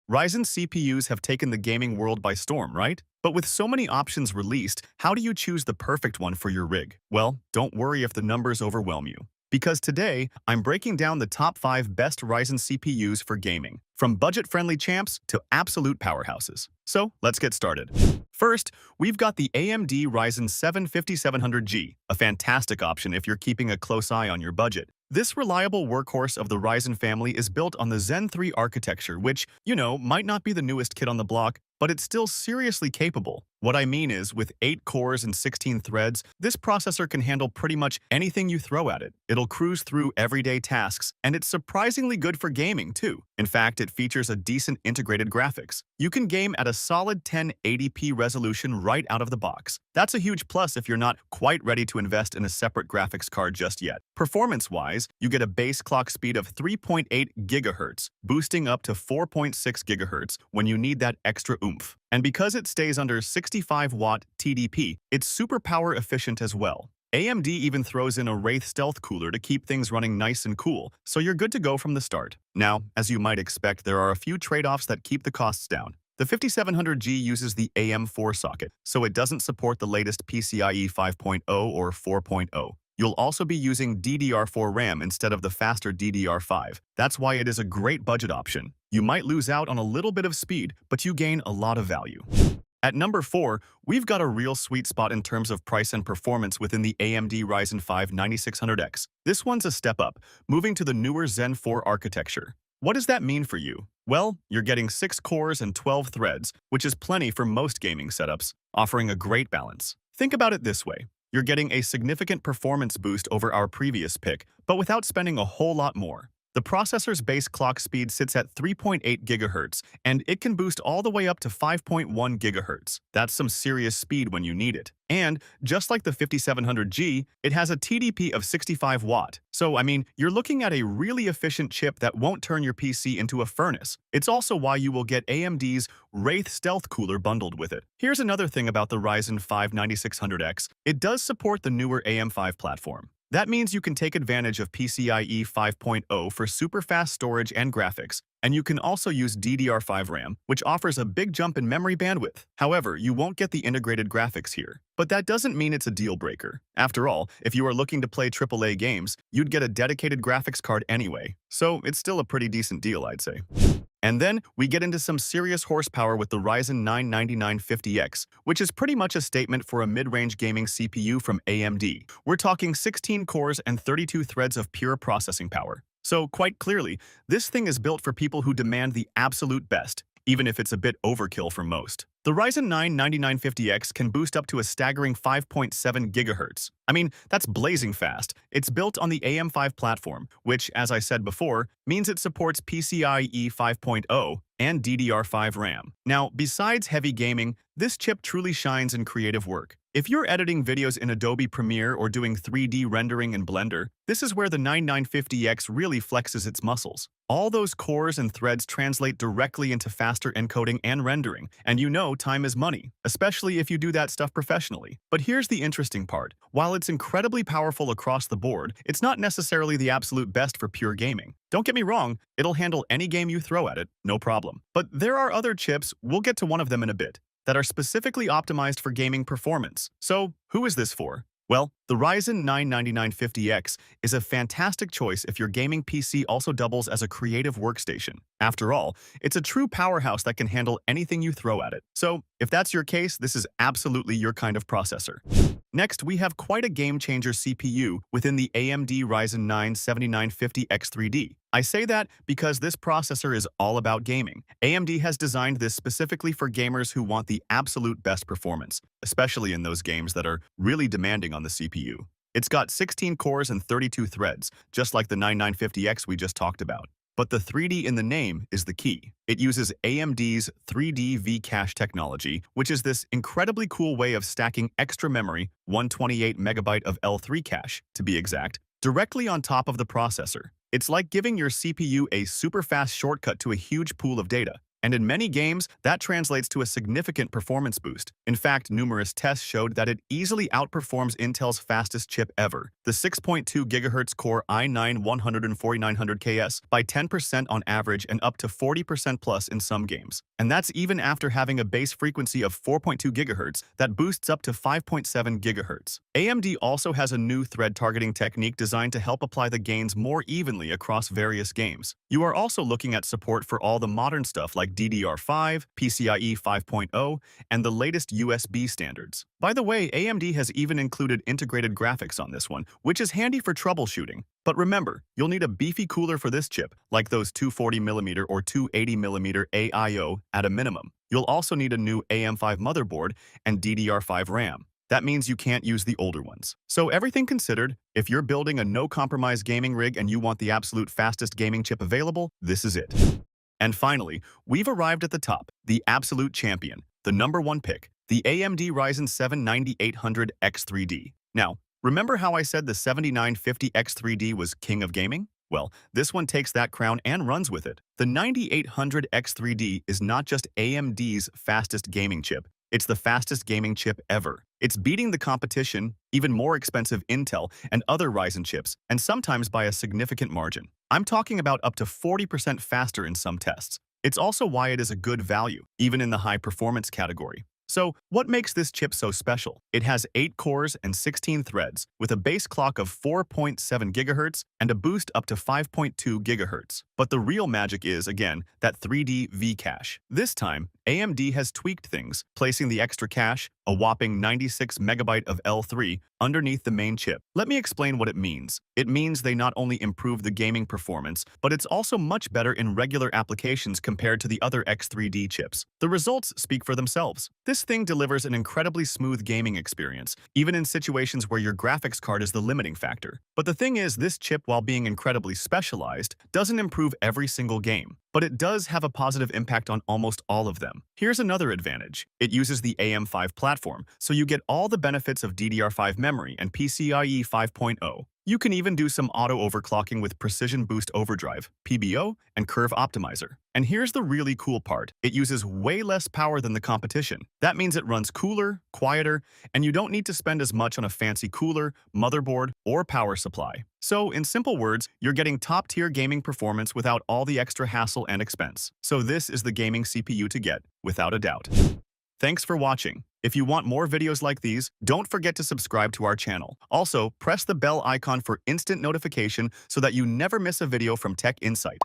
Ryzen CPUs have taken the gaming world by storm, right? But with so many options released, how do you choose the perfect one for your rig? Well, don't worry if the numbers overwhelm you. Because today, I'm breaking down the top 5 best Ryzen CPUs for gaming, from budget-friendly champs to absolute powerhouses. So, let's get started. First, we've got the AMD Ryzen 7 5700G, a fantastic option if you're keeping a close eye on your budget. This reliable workhorse of the Ryzen family is built on the Zen 3 architecture, which, might not be the newest kid on the block, but it's still seriously capable. What I mean is, with 8 cores and 16 threads, this processor can handle pretty much anything you throw at it. It'll cruise through everyday tasks, and it's surprisingly good for gaming, too. In fact, it features a decent integrated graphics. You can game at a solid 1080p resolution right out of the box. That's a huge plus if you're not quite ready to invest in a separate graphics card just yet. Performance-wise, you get a base clock speed of 3.8 GHz, boosting up to 4.6 GHz when you need that extra oomph. And because it stays under 65-watt TDP, it's super power efficient as well. AMD even throws in a Wraith stealth cooler to keep things running nice and cool, so you're good to go from the start. Now, as you might expect, there are a few trade-offs that keep the costs down. The 5700G uses the AM4 socket, so it doesn't support the latest PCIe 5.0 or 4.0. You'll also be using DDR4 RAM instead of the faster DDR5. That's why it is a great budget option. You might lose out on a little bit of speed, but you gain a lot of value. At number 4, we've got a real sweet spot in terms of price and performance within the AMD Ryzen 5 9600X. This one's a step up, moving to the newer Zen 4 architecture. What does that mean for you? Well, you're getting 6 cores and 12 threads, which is plenty for most gaming setups, offering a great balance. Think about it this way. You're getting a significant performance boost over our previous pick, but without spending a whole lot more. The processor's base clock speed sits at 3.8 GHz, and it can boost all the way up to 5.1 GHz. That's some serious speed when you need it. And, just like the 5700G, it has a TDP of 65 watt. So, you're looking at a really efficient chip that won't turn your PC into a furnace. It's also why you will get AMD's Wraith stealth cooler bundled with it. Here's another thing about the Ryzen 5 9600X. It does support the newer AM5 platform. That means you can take advantage of PCIe 5.0 for super fast storage and graphics, and you can also use DDR5 RAM, which offers a big jump in memory bandwidth. However, you won't get the integrated graphics here. But that doesn't mean it's a deal breaker. After all, if you are looking to play AAA games, you'd get a dedicated graphics card anyway. So it's still a pretty decent deal, I'd say. And then we get into some serious horsepower with the Ryzen 9 9950X, which is pretty much a statement for a mid-range gaming CPU from AMD. We're talking 16 cores and 32 threads of pure processing power. So quite clearly, this thing is built for people who demand the absolute best, even if it's a bit overkill for most. The Ryzen 9 9950X can boost up to a staggering 5.7 GHz. That's blazing fast. It's built on the AM5 platform, which, as I said before, means it supports PCIe 5.0 and DDR5 RAM. Now, besides heavy gaming, this chip truly shines in creative work. If you're editing videos in Adobe Premiere or doing 3D rendering in Blender, this is where the 9950X really flexes its muscles. All those cores and threads translate directly into faster encoding and rendering, and time is money, especially if you do that stuff professionally. But here's the interesting part. While it's incredibly powerful across the board, it's not necessarily the absolute best for pure gaming. Don't get me wrong, it'll handle any game you throw at it, no problem. But there are other chips, we'll get to one of them in a bit, that are specifically optimized for gaming performance. So, who is this for? Well, the Ryzen 9 9950X is a fantastic choice if your gaming PC also doubles as a creative workstation. After all, it's a true powerhouse that can handle anything you throw at it. So, if that's your case, this is absolutely your kind of processor. Next, we have quite a game-changer CPU within the AMD Ryzen 9 7950X3D. I say that because this processor is all about gaming. AMD has designed this specifically for gamers who want the absolute best performance, especially in those games that are really demanding on the CPU. It's got 16 cores and 32 threads, just like the 9950X we just talked about. But the 3D in the name is the key. It uses AMD's 3D V-Cache technology, which is this incredibly cool way of stacking extra memory, 128 MB of L3 cache, to be exact, directly on top of the processor. It's like giving your CPU a super fast shortcut to a huge pool of data. And in many games, that translates to a significant performance boost. In fact, numerous tests showed that it easily outperforms Intel's fastest chip ever, the 6.2 GHz Core i9-14900KS, by 10% on average and up to 40% plus in some games. And that's even after having a base frequency of 4.2 GHz that boosts up to 5.7 GHz. AMD also has a new thread targeting technique designed to help apply the gains more evenly across various games. You are also looking at support for all the modern stuff like DDR5, PCIe 5.0, and the latest USB standards. By the way, AMD has even included integrated graphics on this one, which is handy for troubleshooting. But remember, you'll need a beefy cooler for this chip, like those 240mm or 280mm AIO at a minimum. You'll also need a new AM5 motherboard and DDR5 RAM. That means you can't use the older ones. So everything considered, if you're building a no-compromise gaming rig and you want the absolute fastest gaming chip available, this is it. And finally, we've arrived at the top, the absolute champion, the #1 pick, the AMD Ryzen 7 9800X3D. Now, remember how I said the 7950X3D was king of gaming? Well, this one takes that crown and runs with it. The 9800X3D is not just AMD's fastest gaming chip, it's the fastest gaming chip ever. It's beating the competition, even more expensive Intel and other Ryzen chips, and sometimes by a significant margin. I'm talking about up to 40% faster in some tests. It's also why it is a good value, even in the high-performance category. So, what makes this chip so special? It has 8 cores and 16 threads, with a base clock of 4.7 GHz and a boost up to 5.2 GHz. But the real magic is, again, that 3D V-cache. This time, AMD has tweaked things, placing the extra cache, a whopping 96 MB of L3, underneath the main chip. Let me explain what it means. It means they not only improve the gaming performance, but it's also much better in regular applications compared to the other X3D chips. The results speak for themselves. This thing delivers an incredibly smooth gaming experience, even in situations where your graphics card is the limiting factor. But the thing is, this chip, while being incredibly specialized, doesn't improve every single game. But it does have a positive impact on almost all of them. Here's another advantage. It uses the AM5 platform, so you get all the benefits of DDR5 memory and PCIe 5.0. You can even do some auto-overclocking with Precision Boost Overdrive, PBO, and Curve Optimizer. And here's the really cool part. It uses way less power than the competition. That means it runs cooler, quieter, and you don't need to spend as much on a fancy cooler, motherboard, or power supply. So, in simple words, you're getting top-tier gaming performance without all the extra hassle and expense. So this is the gaming CPU to get, without a doubt. Thanks for watching. If you want more videos like these, don't forget to subscribe to our channel. Also, press the bell icon for instant notification so that you never miss a video from Tech Insight.